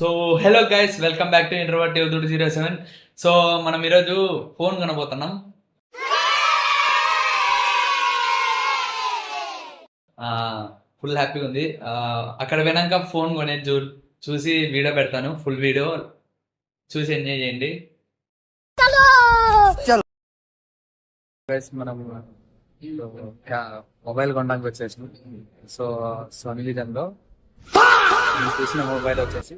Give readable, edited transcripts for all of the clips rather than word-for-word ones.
So hello guys, welcome back to introvert 207. So మనం ఈరోజు phone కొనబోతున్నాం. Full హ్యాపీగా ఉంది. అక్కడ పోయినాక ఫోన్ కొనేది చూసి వీడియో పెడతాను. ఫుల్ వీడియో చూసి ఎంజాయ్ చేయండి. మనం మొబైల్ కొనడానికి వచ్చేసి సోనీ విజన్లో చూసిన మొబైల్ వచ్చేసి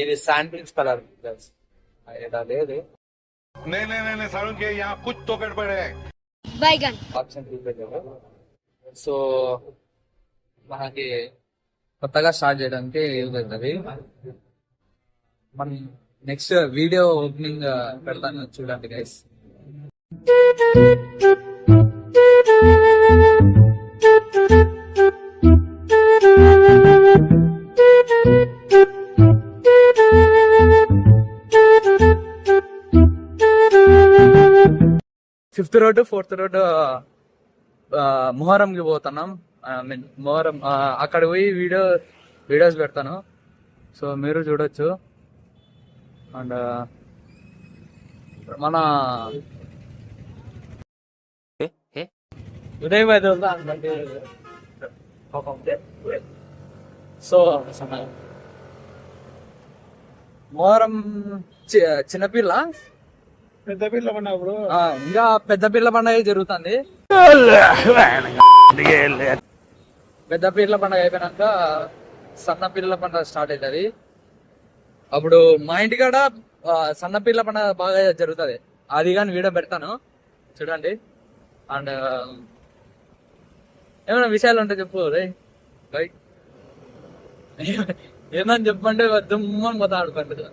ఇది శాండిల్స్ కలర్ లేదు. ఆప్షన్ చూపెట్టారు. సో మనకి కొత్తగా స్టార్ట్ చేయడానికి యూజ్ అవుతుంది. మనం నెక్స్ట్ వీడియో ఓపెనింగ్ పెడతాను, చూడండి guys. Fifth road 4th road మొహరంకి పోతున్నాం. మొహరం అక్కడ పోయి వీడియోస్ పెడతాను. సో మీరు చూడొచ్చు. అండ్ మన ఉదయం సో మొహరం చిన్నపిల్ల పెద్ద పిల్ల పండుగ, ఇంకా పెద్ద పిల్ల పండుగ జరుగుతుంది. పెద్ద పిల్ల పండుగ అయిపోయినాక సన్న పిల్లల పండుగ స్టార్ట్ అవుతుంది. అప్పుడు మా ఇంటికాడ సన్న పిల్ల పండుగ బాగా జరుగుతుంది. అది కానీ వీడియో పెడతాను, చూడండి. అండ్ ఏమైనా విషయాలు ఉంటే చెప్పు రే బై. ఏమని చెప్పంటే దుమ్మని మొత్తం ఆడుకోండి.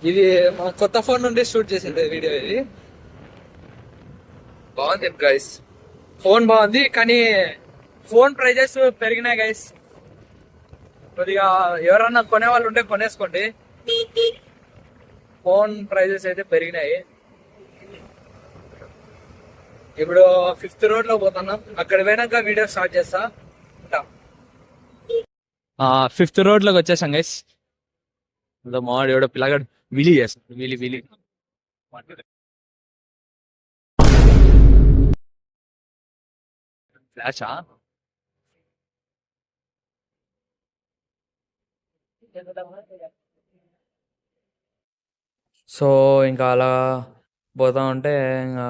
ఇది మా కొత్త ఫోన్ నుండి షూట్ చేసింది వీడియో. ఇది బాగుంది గైస్, ఫోన్ బాగుంది. కానీ ఫోన్ ప్రైజెస్ పెరిగినాయి గైస్. కొద్దిగా ఎవరన్నా కొనే వాళ్ళు ఉంటే కొనేసుకోండి. ఫోన్ ప్రైజెస్ అయితే పెరిగినాయి. ఇప్పుడు 5th రోడ్ లో పోతున్నాం. అక్కడ పోయినాక వీడియో స్టార్ట్ చేస్తా. 5th రోడ్ లోకి వచ్చేసాం గైస్. మావాడు ఎవడో పిల్లగాడు విలి చేస్తాడు. విలి ఫ్లాషా? సో ఇంకా అలా పోతా ఉంటే ఇంకా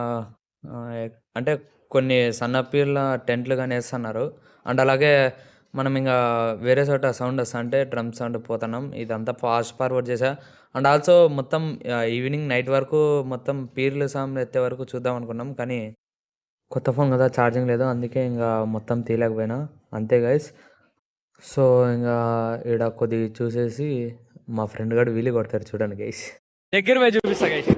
అంటే కొన్ని సన్నపీర్ల టెంట్లు కానీ వేస్తున్నారు. అండ్ అలాగే మనం ఇంకా వేరే చోట సౌండ్ వస్తా అంటే డ్రమ్ సౌండ్ పోతున్నాం. ఇదంతా ఫాస్ట్ ఫార్వర్డ్ చేసా. అండ్ ఆల్సో మొత్తం ఈవినింగ్ నైట్ వరకు మొత్తం పీర్లు సాంగ్ ఎత్తే వరకు చూద్దాం అనుకున్నాం. కానీ కొత్త ఫోన్ కదా, ఛార్జింగ్ లేదు. అందుకే ఇంకా మొత్తం తీయలేకపోయినా. అంతే గైస్. సో ఇంకా ఇక్కడ కొద్దిగా చూసేసి మా ఫ్రెండ్ గారు వీలు కొడతారు, చూడండి గైస్. దగ్గర పోయి చూపిస్తా గైస్.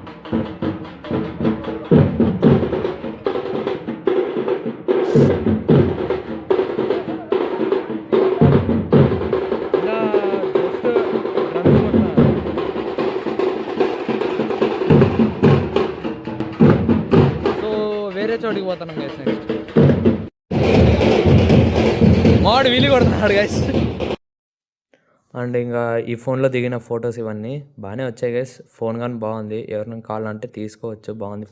వేరే చోటికి పోతున్నాం గైస్. నెక్స్ట్ మావాడు వీలు కొడుతున్నాడు గైస్. అండ్ ఇంకా ఈ ఫోన్లో దిగిన ఫొటోస్ ఇవన్నీ బాగానే వచ్చాయి గైస్. ఫోన్ కానీ బాగుంది, ఎవరైనా కావాలంటే తీసుకోవచ్చు, బాగుంది.